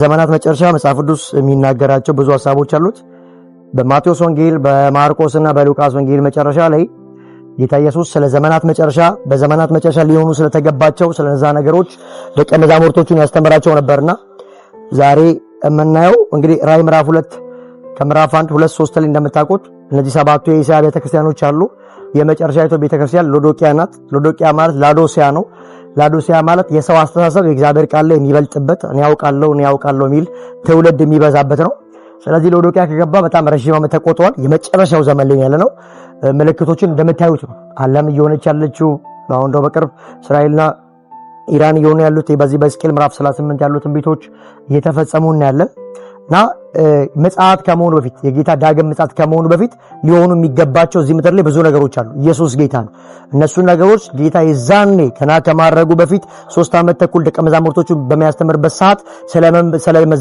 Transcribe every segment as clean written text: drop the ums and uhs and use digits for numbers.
ዘመናት መጨረሻ መጽሐፍ ቅዱስ የሚናገራቸው ብዙ ሐሳቦች አሉት። በማቴዎስ ወንጌል በማርቆስና በሉቃስ ወንጌል መጨረሻ ላይ ጌታ ኢየሱስ ስለ ዘመናት መጨረሻ በዘመናት መጨረሻ ሊሆኑ ስለተገባቸው ስለነዛ ነገሮች ደቀ መዛሙርቶቹን ያስተምራቸው ነበርና ዛሬ የምናየው እንግዲህ ራዕይ ምዕራፍ 2 ከምዕራፍ 1 2 3 ላይ እንደምታውቁት እነዚህ ሰባቱ የእስያ ቤተክርስቲያኖች አሉ። የመጨረሻይቱ ቤተክርስቲያን ሎዶቅያ ናት። ሎዶቅያ ማለት ላዶሲያ ነው። ላዶሲያ ማለት የሰው አስተሳሰብ የእግዚአብሔር ቃል ላይ የሚበልጥበት እኔ ያውቃለሁ የሚል ትውልድ የሚበዛበት ነው። ስለዚህ ሎዶቅያ ከገባ በጣም ረጅም ዓመት ተቆጥሯል። የመጨረሻው ዘመን ላይ ያለ ነው። ምልክቶችን እንደምታዩት ነው። ዓለም እየሆነች ያለችው አሁን እንደው በቅርብ እስራኤልና ኢራን እየሆኑ ያሉት በዚህ በሕዝቅኤል ምዕራፍ 38 ያሉት ትንቢቶች እየተፈጸሙ እና ምጽአት ከመሆኑ በፊት የጌታ ዳግም ምጽአት ከመሆኑ በፊት ሊሆኑ የሚገባቸው እዚህ ምድር ላይ ብዙ ነገሮች አሉ። ኢየሱስ ጌታ ነው። እነሱን ነገሮች ጌታ የዛኔ ከማድረጉ በፊት 3 ዓመት ተኩል ደቀ መዛሙርቶቹ በሚያስተምርበት ሰዓት ስለ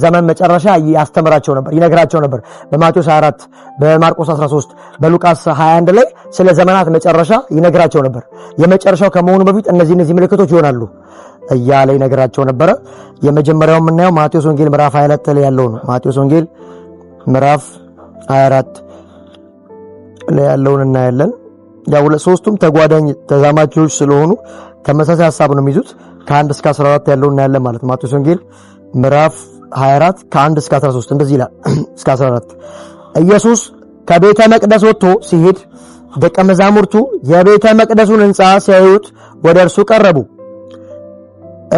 ዘመን መጨረሻ ያስተምራቸው ነበር፣ ይነግራቸው ነበር። በማቴዎስ 24 በማርቆስ 13 በሉቃስ 21 ላይ ስለ ዘመናት መጨረሻ ይነግራቸው ነበር። የመጨረሻው ከመሆኑ በፊት እነዚህ ምልክቶች ይሆናሉ እያለ ይነግራቸው ነበር። የመጀመሪያው የምናየው ማቴዎስ ወንጌል ምዕራፍ 24 ላይ ያለው ነው። ማቴዎስ ወንጌል ምዕራፍ 24 ላይ ያለውን እናያለን። ያው ሶስቱም ተጓዳኝ ተዛማቾች ስለሆኑ ተመሳሳይ ሐሳብ ነው የሚይዙት። ከ1 እስከ 14 ያለውን እናያለን ማለት ነው። ማቴዎስ ወንጌል ምዕራፍ 24 ከ1 እስከ 13 እንደዚህ ይላል። እስከ 14 ኢየሱስ ከቤተ መቅደስ ወጥቶ ሲሄድ ደቀ መዛሙርቱ የቤተ መቅደሱን ሕንጻ ሲያዩት ወደ እርሱ ቀረቡ።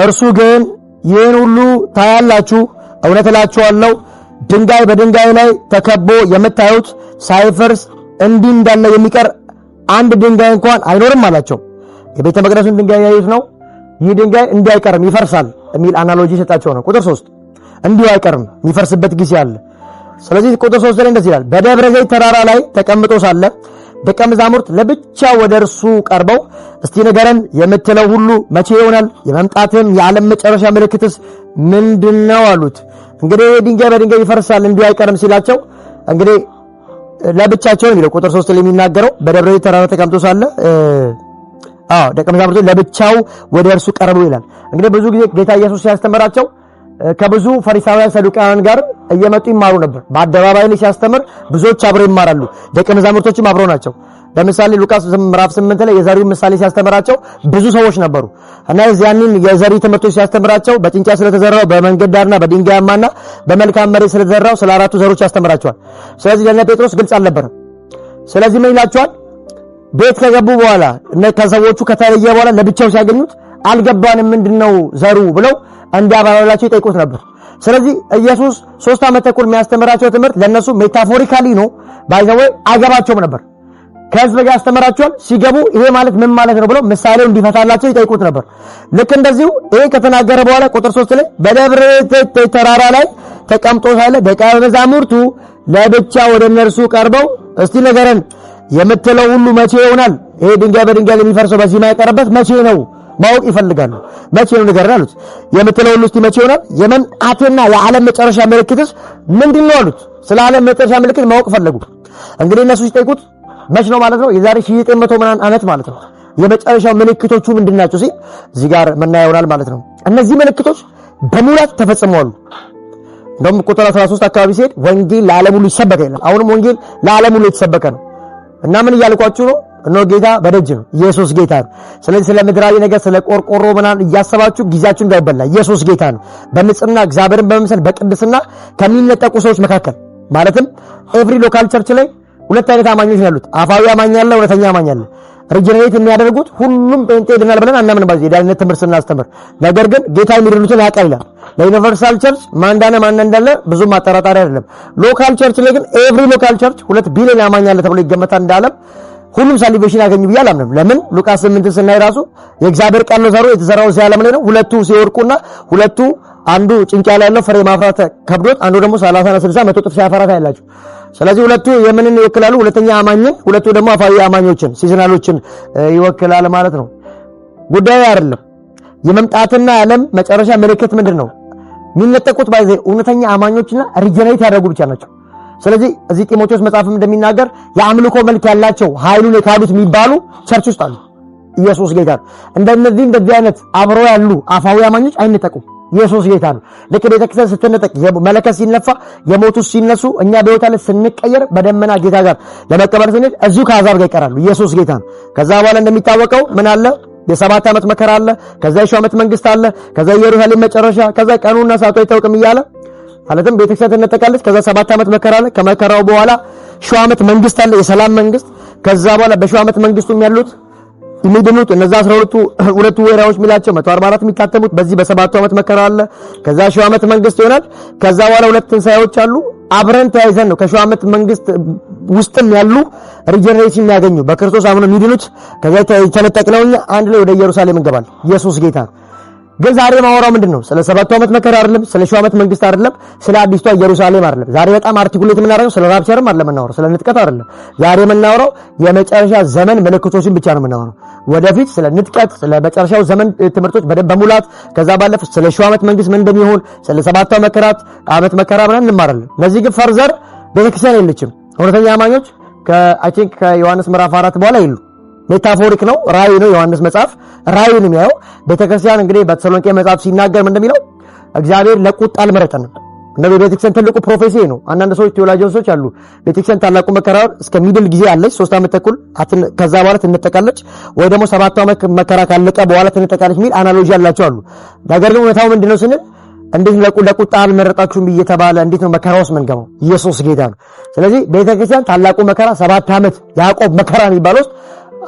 እርሱ ግን ይህን ሁሉ ታያላችሁ፣ እውነት እላችኋለሁ ድንጋይ በድንጋይ ላይ ተከቦ የምታዩት ሳይፈርስ እንዲህ እንዳለ የሚቀር አንድ ድንጋይ እንኳን አይኖርም አላቸው። የቤተ መቅደሱን ድንጋይ ያዩት ነው። ይህ ድንጋይ እንዲህ አይቀርም ይፈርሳል የሚል አናሎጂ ሰጣቸው ነው። ቁጥር 3 እንዲሁ አይቀርም የሚፈርስበት ጊዜ አለ። ስለዚህ ቁጥር 3 ላይ እንደዚህ ይላል፣ በደብረ ዘይት ተራራ ላይ ተቀምጦ ሳለ ደቀ መዛሙርት ለብቻ ወደ እርሱ ቀርበው እስቲ ንገረን የምትለው ሁሉ መቼ ይሆናል? የመምጣትም የዓለም መጨረሻ ምልክትስ ምንድነው አሉት። እንግዲህ ድንጋይ በድንጋይ ይፈርሳል እንዲሁ አይቀርም ሲላቸው እንግዲህ ለብቻቸው የሚለው ቁጥር 3 ላይ የሚናገረው በደብረ ዘይት ተራራ ተቀምጦ ሳለ ደቀ መዛሙርቱ ለብቻው ወደ እርሱ ቀርበው ይላል። እንግዲህ ብዙ ጊዜ ጌታ ኢየሱስ ሲያስተምራቸው ከብዙ ፈሪሳውያን ሰዱቃውያን ጋር እየመጡ ይማሩ ነበር። በአደባባይ ላይ ሲያስተምር ብዙዎች አብረው ይማራሉ። ደቀ መዛሙርቶችም አብረው ናቸው። ለምሳሌ ሉቃስ ምዕራፍ 8 ላይ የዘሪውን ምሳሌ ሲያስተምራቸው ብዙ ሰዎች ነበሩ እና ያንን የዘሪ ትምህርቶች ሲያስተምራቸው በጭንጫ ስለተዘራው በመንገድ ዳርና በድንጋያማና በመልካም መሬት ስለተዘራው ስለ 4ቱ ዘሮች ያስተምራቸዋል። ስለዚህ ለነ ጴጥሮስ ግልጽ አልነበረም። ስለዚህ ምን ይላቸዋል? ቤት ከገቡ በኋላ ከሰዎቹ ከተለየ በኋላ ለብቻው ሲያገኙት አልገባንም ምንድነው ዘሩ ብለው እንዲያባራላቸው ይጠይቁት ነበር። ስለዚህ ኢየሱስ 3 ዓመት ተኩል የሚያስተምራቸው ትምህርት ለነሱ ሜታፎሪካሊ ነው፣ ባይዘው አይገባቸውም ነበር። ከህዝብ ጋር ያስተምራቸዋል። ሲገቡ ይሄ ማለት ምን ማለት ነው ብለው ምሳሌው እንዲፈታላቸው ይጠይቁት ነበር። ልክ እንደዚሁ ይሄ ከተናገረ በኋላ ቁጥር 3 ላይ በደብረ ዘይት ተራራ ላይ ተቀምጦ ሳለ ደቀ መዛሙርቱ ለብቻ ወደ እነርሱ ቀርበው እስቲ ንገረን የምትለው ሁሉ መቼ ይሆናል? ይሄ ድንጋይ በድንጋይ የሚፈርሰው በዚህ ማይቀርበት መቼ ነው ማወቅ ይፈልጋሉ። መቼ ነው ንገረን አሉት። የምትለው ሁሉ እስቲ መቼ ይሆናል? የመምጣትና የዓለም መጨረሻ ምልክትስ ምንድነው አሉት። ስለ ዓለም መጨረሻ ምልክት ማወቅ ፈለጉ። እንግዲህ እነሱ ሲጠይቁት መቼ ነው ማለት ነው? የዛሬ 1900 ምናምን ዓመት ማለት ነው። የመጨረሻው ምልክቶቹ ምንድናቸው ሲል እዚህ ጋር መናያ ይሆናል ማለት ነው። እነዚህ ምልክቶች በሙላት ተፈጽመዋል። እንደውም ቁጥር 13 አካባቢ ሲሄድ ወንጌል ለዓለም ሁሉ ይሰበከ ይላል። አሁንም ወንጌል ለዓለም ሁሉ የተሰበከ ነው እና ምን እያልኳችሁ ነው? እነሆ ጌታ በደጅ ነው። ኢየሱስ ጌታ ነው። ስለዚህ ስለ ምድራዊ ነገር ስለ ቆርቆሮ ምናምን እያሰባችሁ ጊዜያችሁ እንዳይበላ ኢየሱስ ጌታ ነው። በንጽህና እግዚአብሔርን በመምሰል በቅድስና ከሚነጠቁ ሰዎች መካከል ማለትም ኤቭሪ ሎካል ቸርች ላይ 2 አይነት አማኞች ነው ያሉት። አፋዊ አማኝ አለ፣ እውነተኛ አማኝ አለ። ሪጀነሬት የሚያደርጉት ሁሉም ጴንጤ ድናል ብለን አናምን ባይዘ የዳንነት ትምህርት ስናስተምር፣ ነገር ግን ጌታ የሚድኑትን ያውቃል ይላል። ለዩኒቨርሳል ቸርች ማንዳነ ማን እንዳለ ብዙ ማጠራጣሪ አይደለም። ሎካል ቸርች ላይ ግን ኤቭሪ ሎካል ቸርች 2 ቢሊዮን አማኝ አለ ተብሎ ይገመታል እንዳለም ሁሉም ሳሊቬሽን ያገኙ ብዬ አላምንም። ለምን ሉቃስ 8 ስናይ ራሱ የእግዚአብሔር ቃል ነው ዘሩ የተዘራው እዚህ ዓለም ላይ ነው። 2ቱ ሲወርቁና 2ቱ አንዱ ጭንጫ ላይ ያለው ፍሬ ማፍራት ከብዶት አንዱ ደግሞ 30 እና 60 100 ጥፍ ሲያፈራ ታያላችሁ። ስለዚህ 2ቱ የምንን ይወክላሉ? ሁለተኛ አማኝን፣ 2ቱ ደግሞ አፋዊ አማኞችን ሲዝናሎችን ይወክላል ማለት ነው። ጉዳዩ አይደለም። የመምጣትና የዓለም መጨረሻ ምልክት ምንድነው? የሚነጠቁት ባይዘ እውነተኛ አማኞችና ሪጀነሬት ያደረጉ ብቻ ናቸው። ስለዚህ እዚህ ጢሞቴዎስ መጽሐፍም እንደሚናገር የአምልኮ መልክ ያላቸው ኃይሉን የካዱት የሚባሉ ቸርች ውስጥ አሉ። ኢየሱስ ጌታ እንደነዚህ አይነት አብረው ያሉ አፋዊ አማኞች አይነጠቁም። ኢየሱስ ጌታ ነው። ልክ ቤተክርስቲያን ስትነጠቅ መለከት ሲነፋ የሞቱት ሲነሱ እኛ በሕይወት ላይ ስንቀየር በደመና ጌታ ጋር ለመቀበል ስንል እዚሁ ከአሕዛብ ጋር ይቀራሉ። ኢየሱስ ጌታ ነው። ከዛ በኋላ እንደሚታወቀው ምን አለ? የ7 ዓመት መከራ አለ። ከዛ የ1000 ዓመት መንግስት አለ። ከዛ ኢየሩሳሌም መጨረሻ፣ ከዛ ቀኑና ሰዓቱ አይታወቅም እያለ ማለትም ቤተክርስቲያን ትነጠቃለች። ከዛ 7 ዓመት መከራ አለ። ከመከራው በኋላ 1000 ዓመት መንግስት አለ፣ የሰላም መንግስት። ከዛ በኋላ በ1000 ዓመት መንግስቱም ያሉት የሚድኑት እነዛ 12ቱ ወይራዎች ሚላቸው 144 የሚታተሙት በዚህ በ7 ዓመት መከራ አለ። ከዛ 1000 ዓመት መንግስት ይሆናል። ከዛ በኋላ 2 ትንሳኤዎች አሉ። አብረን ተያይዘን ነው ከ1000 ዓመት መንግስት ውስጥም ያሉ ሪጀነሬሽን የሚያገኙ በክርስቶስ አምነው የሚድኑት። ከዛ ተነጠቅነው አንድ ላይ ወደ ኢየሩሳሌም እንገባለን። ኢየሱስ ጌታ ነው። ግን ዛሬ ማወራው ምንድነው? ስለ 7 ዓመት መከራ አይደለም፣ ስለ 1000 ዓመት መንግስት አይደለም፣ ስለ አዲስቷ ኢየሩሳሌም አይደለም። ዛሬ በጣም አርቲኩሌት የምናደርገው ስለ ራፕቸርም አይደለም የምናወራው፣ ስለ ንጥቀት አይደለም። ዛሬ የምናወራው የመጨረሻ ዘመን ምልክቶችን ብቻ ነው የምናወራው። ወደፊት ስለ ንጥቀት፣ ስለ መጨረሻው ዘመን ትምህርቶች በሙላት ከዛ ባለፈ ስለ 1000 ዓመት መንግስት ምን እንደሚሆን ስለ 7 ዓመት መከራ ምናምን እንማራለን። ለዚህ ግን ፈርዘር ቤተክርስቲያን የለችም። እውነተኛ አማኞች አይ ቲንክ ከዮሐንስ ምዕራፍ 4 በኋላ ይሉ ሜታፎሪክ ነው፣ ራእይ ነው። ዮሐንስ መጽሐፍ ራእይን የሚያየው ቤተክርስቲያን እንግዲህ በተሰሎንቄ መጽሐፍ ሲናገር ምን እንደሚለው እግዚአብሔር ለቁጣ አልመረጠንም። እንደው ቤተክርስቲያን ትልቁ ፕሮፌሲ ነው። አንዳንድ ሰዎች ቴዎሎጂያኖች አሉ ቤተክርስቲያን ታላቁ መከራ እስከ ሚድል ጊዜ አለች 3 ዓመት ተኩል ከዛ በኋላ ትነጠቃለች፣ ወይ ደግሞ 7 ዓመት መከራ ካለቀ በኋላ ትነጠቃለች የሚል አናሎጂ አላቸው አሉ። ነገር ግን እውነታው ምንድነው ስንል እንዴት ለቁጣ አልመረጣችሁም እየተባለ እንዴት ነው መከራ ውስጥ መንገባው? ኢየሱስ ጌታ ነው። ስለዚህ ቤተክርስቲያን ታላቁ መከራ 7 ዓመት ያዕቆብ መከራ የሚባለው ውስጥ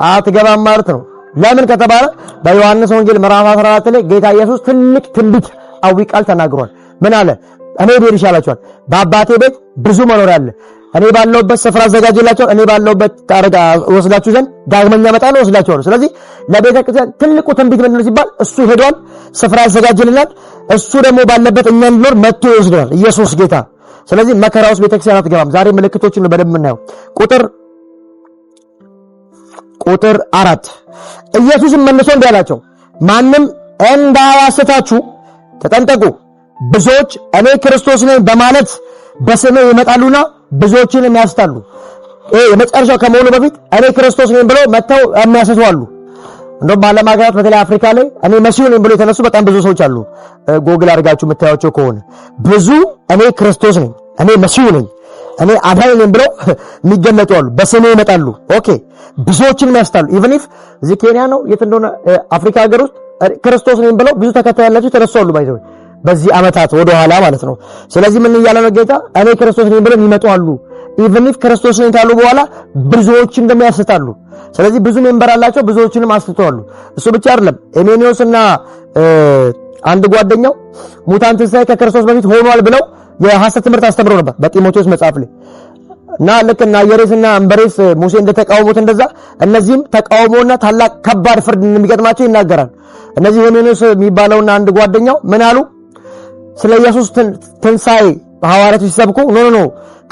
አትገባም ማለት ነው። ለምን ከተባለ በዮሐንስ ወንጌል ምዕራፍ 14 ላይ ጌታ ኢየሱስ ትልቅ ትንቢት አዊ ቃል ተናግሯል። ምን አለ? እኔ ብሄድ ይሻላችኋል፣ በአባቴ ቤት ብዙ መኖሪያ አለ፣ እኔ ባለሁበት ስፍራ አዘጋጅላችኋል፣ እኔ ባለሁበት ታረጋ ወስዳችሁ ዘንድ ዳግመኛ እመጣለሁ ወስዳችኋለሁ። ስለዚህ ለቤተ ክርስቲያን ትልቁ ትንቢት ምንድነው ሲባል እሱ ሄዷል፣ ስፍራ ያዘጋጅልናል፣ እሱ ደግሞ ባለበት እኛ እንድንኖር መጥቶ ይወስደናል። ኢየሱስ ጌታ። ስለዚህ መከራ ውስጥ ቤተ ክርስቲያን አትገባም። ዛሬ ምልክቶችን በደንብ የምናየው ቁጥር 4 ኢየሱስም መልሶ እንዲህ አላቸው፣ ማንም እንዳያስታችሁ ተጠንቀቁ። ብዙዎች እኔ ክርስቶስ ነኝ በማለት በስሜ ይመጣሉና ብዙዎችንም ያስታሉ። የመጨረሻው ከመሆኑ በፊት እኔ ክርስቶስ ነኝ ብለው መተው የሚያስቱ አሉ። እንደውም በዓለም ሀገራት በተለይ አፍሪካ ላይ እኔ መሲሁ ነኝ ብለው የተነሱ በጣም ብዙ ሰዎች አሉ። ጎግል አድርጋችሁ የምታዩቸው ከሆነ ብዙ እኔ ክርስቶስ ነኝ፣ እኔ መሲሁ ነኝ፣ እኔ አዳኝ ነኝ ብለው የሚገለጡ አሉ። በስሜ ይመጣሉ። ኦኬ ብዙዎችንም ያስታሉ። ኢቭን ኢፍ እዚህ ኬንያ ነው የት እንደሆነ አፍሪካ ሀገር ውስጥ ክርስቶስ ነኝ ብለው ብዙ ተከታይ ያላቸው ተነሱ አሉ። ባይዘው በዚህ አመታት ወደ ኋላ ማለት ነው። ስለዚህ ምን እያለ ነው ጌታ? እኔ ክርስቶስ ነኝ ብለው ይመጡ አሉ። ኢቭን ኢፍ ክርስቶስ ነኝ ካሉ በኋላ ብዙዎችን ደግሞ ያስታሉ። ስለዚህ ብዙ ሜምበር አላቸው፣ ብዙዎችንም አስተዋሉ። እሱ ብቻ አይደለም። ኤሜኒዮስና አንድ ጓደኛው ሙታን ትንሣኤ ከክርስቶስ በፊት ሆኗል ብለው የሐሰት ትምህርት አስተምረው ነበር በጢሞቴዎስ መጽሐፍ ላይ እና ልክ እና ኢየሬስና አንበሬስ ሙሴ እንደተቃወሙት እንደዛ እነዚህም ተቃውሞና ታላቅ ከባድ ፍርድ እንደሚገጥማቸው ይናገራል። እነዚህ ኤሜኒዮስ የሚባለውና አንድ ጓደኛው ምን አሉ? ስለ ኢየሱስ ትንሣኤ ሐዋርያቱ ሲሰብኩ ኖ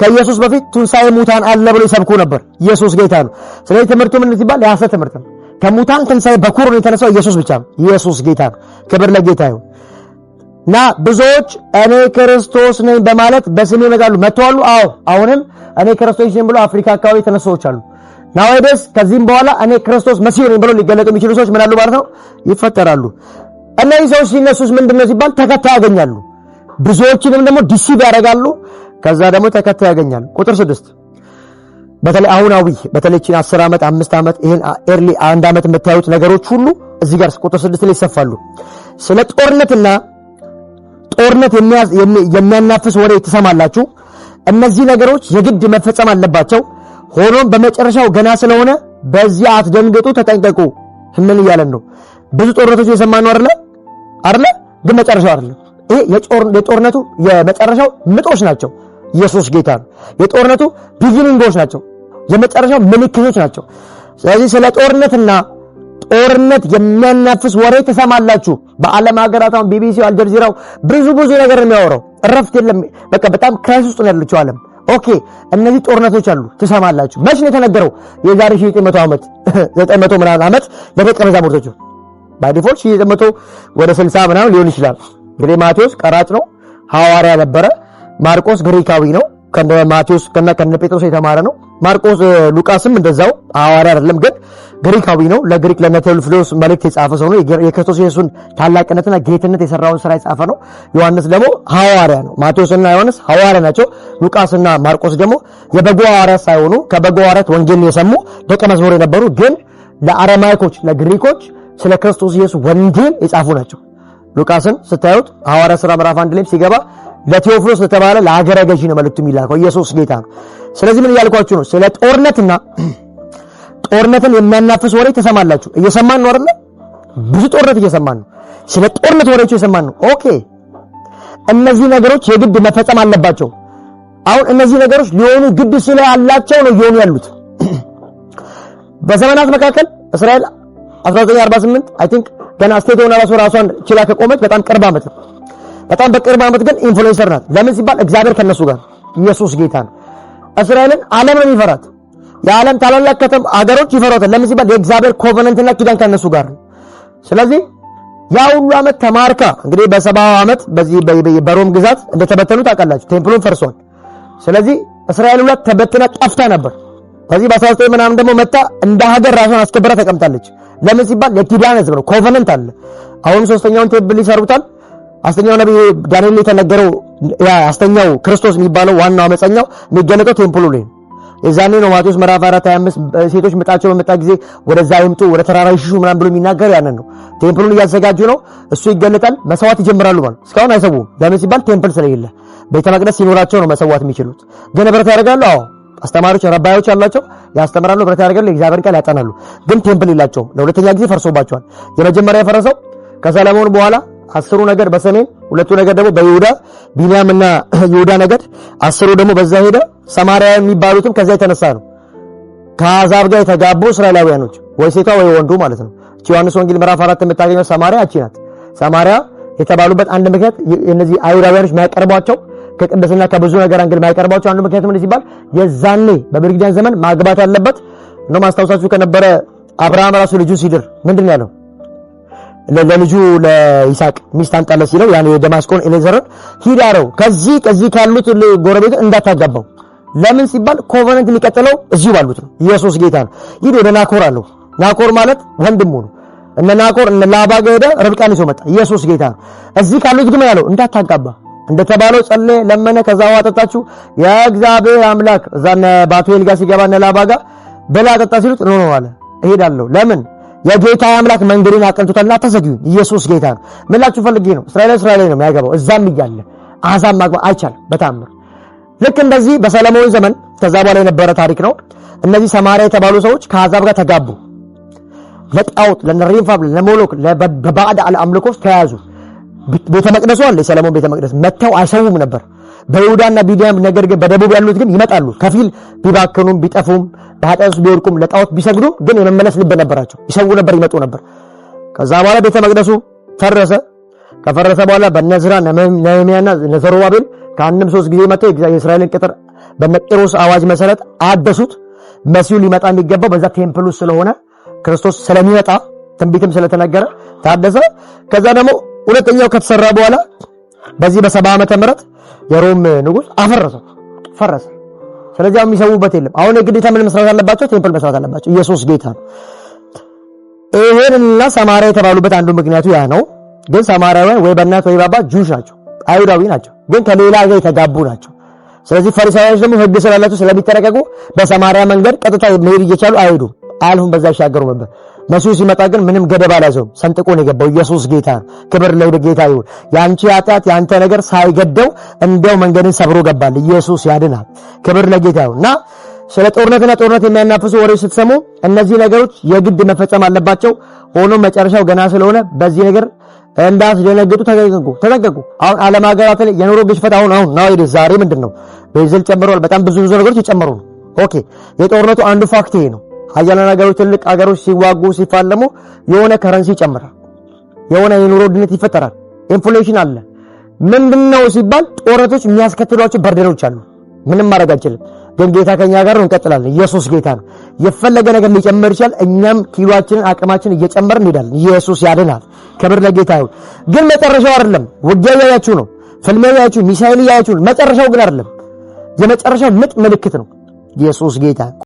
ከኢየሱስ በፊት ትንሣኤ ሙታን አለ ብለው ይሰብኩ ነበር። ኢየሱስ ጌታ ነው። ስለዚህ ትምህርቱ ምን ሲባል የሐሰት ትምህርት ነው። ከሙታን ትንሣኤ በኩር ነው የተነሳው ኢየሱስ ብቻ ነው። ኢየሱስ ጌታ ነው። ክብር ለጌታ ይሁን። እና ብዙዎች እኔ ክርስቶስ ነኝ በማለት በስሜ ይመጣሉ። መጥተዋል። አዎ አሁንም እኔ ክርስቶስ ነኝ ብለው አፍሪካ አካባቢ የተነሱ ሰዎች አሉ። ናውዴስ ከዚህም በኋላ እኔ ክርስቶስ መሲህ ነኝ ብለው ሊገለጡ የሚችሉ ሰዎች ምን አሉ ማለት ነው? ይፈጠራሉ። እነዚህ ሰዎች ሲነሱስ ምንድነው ሲባል ተከታይ ያገኛሉ። ብዙዎችንም ደግሞ ዲሲቭ ያደርጋሉ። ከዛ ደግሞ ተከታይ ያገኛሉ። ቁጥር 6 በተለይ አሁናዊ በተለይ 10 ዓመት 5 ዓመት ይሄን ኤርሊ 1 ዓመት የምታዩት ነገሮች ሁሉ እዚህ ጋር ቁጥር 6 ላይ ይሰፋሉ። ስለ ጦርነትና ጦርነት የሚያናፍስ ወሬ ትሰማላችሁ። እነዚህ ነገሮች የግድ መፈጸም አለባቸው። ሆኖም በመጨረሻው ገና ስለሆነ በዚህ አትደንግጡ፣ ተጠንቀቁ። ምን እያለን ነው? ብዙ ጦርነቶች የሰማነው አይደለ? ግን መጨረሻው አይደለም። ይሄ የጦርነቱ የመጨረሻው ምጦች ናቸው። ኢየሱስ ጌታ ነው። የጦርነቱ ቢጊኒንጎች ናቸው። የመጨረሻው ምልክቶች ናቸው። ስለዚህ ስለ ጦርነትና ጦርነት የሚያናፍስ ወሬ ትሰማላችሁ። በዓለም ሀገራት አሁን ቢቢሲው፣ አልጀዚራው ብዙ ነገር የሚያወራው እረፍት የለም። በቃ በጣም ክራይሲስ ውስጥ ነው ያለችው ዓለም። ኦኬ እነዚህ ጦርነቶች አሉ ትሰማላችሁ። መቼ ነው የተነገረው? የዛሬ 900 ዓመት 900 ምናምን ዓመት ለደቀ መዛሙርቶቹ ባይዲፎልት 900 ወደ 60 ምናምን ሊሆን ይችላል። እንግዲህ ማቴዎስ ቀራጭ ነው፣ ሐዋርያ ነበረ። ማርቆስ ግሪካዊ ነው፣ ከነ ማቴዎስ ከነ ጴጥሮስ የተማረ ነው። ማርቆስ ሉቃስም እንደዛው ሐዋርያ አይደለም ግን ግሪካዊ ነው። ለግሪክ ለነቴዎፍሎስ መልእክት የጻፈ ሰው ነው። የክርስቶስ ኢየሱስን ታላቅነትና ጌትነት የሰራውን ስራ የጻፈ ነው። ዮሐንስ ደግሞ ሐዋርያ ነው። ማቴዎስና ዮሐንስ ሐዋርያ ናቸው። ሉቃስና ማርቆስ ደግሞ የበጎ ሐዋርያት ሳይሆኑ ከበጎ ሐዋርያት ወንጌልን የሰሙ ደቀ መዝሙር የነበሩ ግን ለአረማይኮች ለግሪኮች ስለ ክርስቶስ ኢየሱስ ወንጌል የጻፉ ናቸው። ሉቃስን ስታዩት ሐዋርያ ሥራ ምዕራፍ 1 ላይ ሲገባ ለቴዎፍሎስ ለተባለ ለሀገረ ገዢ ነው መልእክቱ የሚላከው። ኢየሱስ ጌታ ነው። ስለዚህ ምን እያልኳችሁ ነው? ስለ ጦርነትን የሚያናፍስ ወሬ ተሰማላችሁ። እየሰማን ነው አይደል? ብዙ ጦርነት እየሰማን ነው። ስለ ጦርነት ወሬዎች እየሰማን ነው። ኦኬ፣ እነዚህ ነገሮች የግድ መፈጸም አለባቸው። አሁን እነዚህ ነገሮች ሊሆኑ ግድ ስላላቸው ነው እየሆኑ ያሉት። በዘመናት መካከል እስራኤል 1948 አይ ቲንክ ገና ስቴት ሆና ራሷን ችላ ከቆመች በጣም ቅርብ ዓመት ነው። በጣም በቅርብ ዓመት ግን ኢንፍሉዌንሰር ናት። ለምን ሲባል እግዚአብሔር ከነሱ ጋር ኢየሱስ ጌታ ነው። እስራኤልን ዓለም ነው የሚፈራት። የዓለም ታላላቅ ከተማ አገሮች ይፈራታል። ለምን ሲባል የእግዚአብሔር ኮቨናንትና ኪዳን ከነሱ ጋር ነው። ስለዚህ ያ ሁሉ ዓመት ተማርካ እንግዲህ በ70 ዓመት በዚህ በሮም ግዛት እንደተበተኑ ታውቃላችሁ። ቴምፕሉን ፈርሷል። ስለዚህ እስራኤል ሁሉ ተበትና ጠፍታ ነበር። ከዚህ በ19 ምናምን ደግሞ መጣ እንደ ሀገር ራሷን አስከብራ ተቀምጣለች። ለምን ሲባል የኪዳን ሕዝብ ነው፣ ኮቨናንት አለ። አሁን ሶስተኛውን ቴምፕል ይሰሩታል። አስተኛው ነብይ ዳንኤል የተነገረው ያ አስተኛው ክርስቶስ የሚባለው ዋናው አመፀኛው የሚገለጠው ቴምፕሉ ላይ ነው። የዛኔ ነው ማቴዎስ ምዕራፍ 4:25 ሴቶች ምጣቸው በመጣ ጊዜ ወደዛ ይምጡ ወደ ተራራ ይሽሹ ምናምን ብሎ የሚናገር ያንን ነው። ቴምፕሉን እያዘጋጁ ነው። እሱ ይገለጣል። መስዋዕት ይጀምራሉ ማለት እስካሁን አይሰውም። ለምን ሲባል ቴምፕል ስለሌለ ቤተ መቅደስ ሲኖራቸው ነው መስዋዕት የሚችሉት። ግን ህብረት ያደርጋሉ። አዎ አስተማሪዎች ረባዮች አላቸው፣ ያስተምራሉ፣ ህብረት ያደርጋሉ፣ የእግዚአብሔር ቃል ያጠናሉ። ግን ቴምፕል የላቸውም። ለሁለተኛ ጊዜ ፈርሶባቸዋል። የመጀመሪያ የፈረሰው ከሰለሞን በኋላ 10ሩ ነገድ በሰሜን 2ቱ ነገድ ደግሞ በይሁዳ ቢንያምና ይሁዳ ነገድ 10ሩ ደግሞ በዛ ሄደ። ሰማርያ የሚባሉትም ከዛ የተነሳ ነው። ከአሕዛብ ጋር የተጋቡ እስራኤላውያኖች ወይ ሴቷ ወይ ወንዱ ማለት ነው። ዮሐንስ ወንጌል ምዕራፍ 4 የምታገኘው ሰማርያ እቺ ናት። ሰማርያ የተባሉበት አንድ ምክንያት እነዚህ አይሁዳውያኖች ማይቀርቧቸው ከቅድስና ከብዙ ነገር አንግል ማይቀርቧቸው አንዱ ምክንያት ምን ሲባል የዛኔ በብሉይ ኪዳን ዘመን ማግባት ያለበት ነው። ማስታወሳችሁ ከነበረ አብርሃም ራሱ ልጁ ሲድር ምንድን ያለው ለልጁ ለይስሐቅ ሚስት አንጣለ ሲለው ያን የደማስቆን ኤሌዘርን ሂዳረው ከዚህ ካሉት ጎረቤት እንዳታጋባው። ለምን ሲባል ኮቨናንት የሚቀጥለው እዚሁ ባሉት ነው። ኢየሱስ ጌታ ነው። ይሄ ወደ ናኮር አለው። ናኮር ማለት ወንድሙ ነው። እነ ናኮር እነ ላባ ጋር ሄደ፣ ርብቃን ይዞ መጣ። ኢየሱስ ጌታ ነው። እዚህ ካሉት ግን ያለው እንዳታጋባ እንደተባለው ጸለየ፣ ለመነ። ከዛ ውሃ ጠጣችሁ የእግዚአብሔር አምላክ እዛነ ባቱኤል ጋር ሲገባ እነ ላባ ጋር በላ ጠጣ ሲሉት ኖ አለ እሄዳለሁ። ለምን የጌታ አምላክ መንገድን አቀንቶታልና ተዘግዩ። ኢየሱስ ጌታ ነው። ምላችሁ ፈልጌ ነው። እስራኤል ነው የሚያገባው። እዛም እያለ አሕዛብ ማግባት አይቻልም በታምር። ልክ እንደዚህ በሰለሞን ዘመን ከዛ በኋላ የነበረ ታሪክ ነው። እነዚህ ሰማርያ የተባሉ ሰዎች ከአሕዛብ ጋር ተጋቡ። ለጣዖት ለነሪንፋብ ለሞሎክ ለባዕድ አምልኮች ተያዙ። ቤተ መቅደሱ አለ የሰለሞን ቤተ መቅደስ መተው አይሰውም ነበር። በይሁዳና ቢንያም ነገር ግን በደቡብ ያሉት ግን ይመጣሉ። ከፊል ቢባክኑም ቢጠፉም በኃጢአት ቢወድቁም ለጣዖት ቢሰግዱም ግን የመመለስ ልብ ነበራቸው። ይሰው ነበር፣ ይመጡ ነበር። ከዛ በኋላ ቤተ መቅደሱ ፈረሰ። ከፈረሰ በኋላ በነዝራ ነህምያና ዘሩባቤል ከአንድም 3 ጊዜ መጥተው የእስራኤልን ቅጥር በነቂሮስ አዋጅ መሰረት አደሱት። መሲሁ ሊመጣ የሚገባው በዛ ቴምፕል ውስጥ ስለሆነ ክርስቶስ ስለሚመጣ ትንቢትም ስለተነገረ ታደሰ። ከዛ ደግሞ ሁለተኛው ከተሰራ በኋላ በዚህ በ70 ዓመተ ምህረት የሮም ንጉስ አፈረሰው፣ ፈረሰ። ስለዚህ አሁን የሚሰውበት የለም። አሁን የግዴታ ምን መስራት አለባቸው? ቴምፕል መስራት አለባቸው። ኢየሱስ ጌታ ነው። ይሄንና ሰማርያ የተባሉበት አንዱ ምክንያቱ ያ ነው። ግን ሰማርያውያን ወይ በእናት ወይ በአባት ጁሽ ናቸው፣ አይሁዳዊ ናቸው፣ ግን ከሌላ ጋር የተጋቡ ናቸው። ስለዚህ ፈሪሳውያኖች ደግሞ ህግ ስላላቸው ስለሚተረቀቁ በሰማርያ መንገድ ቀጥታ መሄድ እየቻሉ አይሄዱም፣ አልሁን በዛ ይሻገሩ ነበር። መሲሁ ሲመጣ ግን ምንም ገደብ አላዘውም፣ ሰንጥቆ ነው የገባው። ኢየሱስ ጌታ ነው። ክብር ለጌታ ይሁን። ያንቺ ኃጢአት ያንተ ነገር ሳይገደው እንዲያው መንገድን ሰብሮ ገባል። ኢየሱስ ያድናል። ክብር ለጌታ ይሁን። እና ስለ ጦርነትና ጦርነት የሚያናፍሱ ወሬ ስትሰሙ እነዚህ ነገሮች የግድ መፈጸም አለባቸው። ሆኖ መጨረሻው ገና ስለሆነ በዚህ ነገር እንዳትደነግጡ ተጠንቀቁ። አሁን ዓለም ሀገራት ላይ የኑሮ ግሽፈት አሁን ነው ዛሬ ምንድነው ቤንዚን ጨምሯል። በጣም ብዙ ነገሮች ይጨምሩ ነው። ኦኬ የጦርነቱ አንዱ ፋክት ይሄ ነው። ሀያላን ሀገሮች ትልቅ ሀገሮች ሲዋጉ ሲፋለሙ የሆነ ከረንሲ ይጨምራል፣ የሆነ የኑሮ ውድነት ይፈጠራል፣ ኢንፍሌሽን አለ። ምንድነው ሲባል ጦርነቶች የሚያስከትሏቸው በርደሮች አሉ። ምንም ማድረግ አንችልም፣ ግን ጌታ ከኛ ጋር ነው፣ እንቀጥላለን። ኢየሱስ ጌታ ነው። የፈለገ ነገር ሊጨምር ይችላል። እኛም ኪሎአችንን አቅማችንን እየጨመርን እንሄዳለን። ኢየሱስ ያድናል። ክብር ለጌታ ይሁን። ግን መጨረሻው አይደለም። ውጊያ ያያችሁ ነው፣ ፍልሚያ ያያችሁ፣ ሚሳኤል ያያችሁ፣ መጨረሻው ግን አይደለም። የመጨረሻው ምጥ ምልክት ነው። ኢየሱስ ጌታ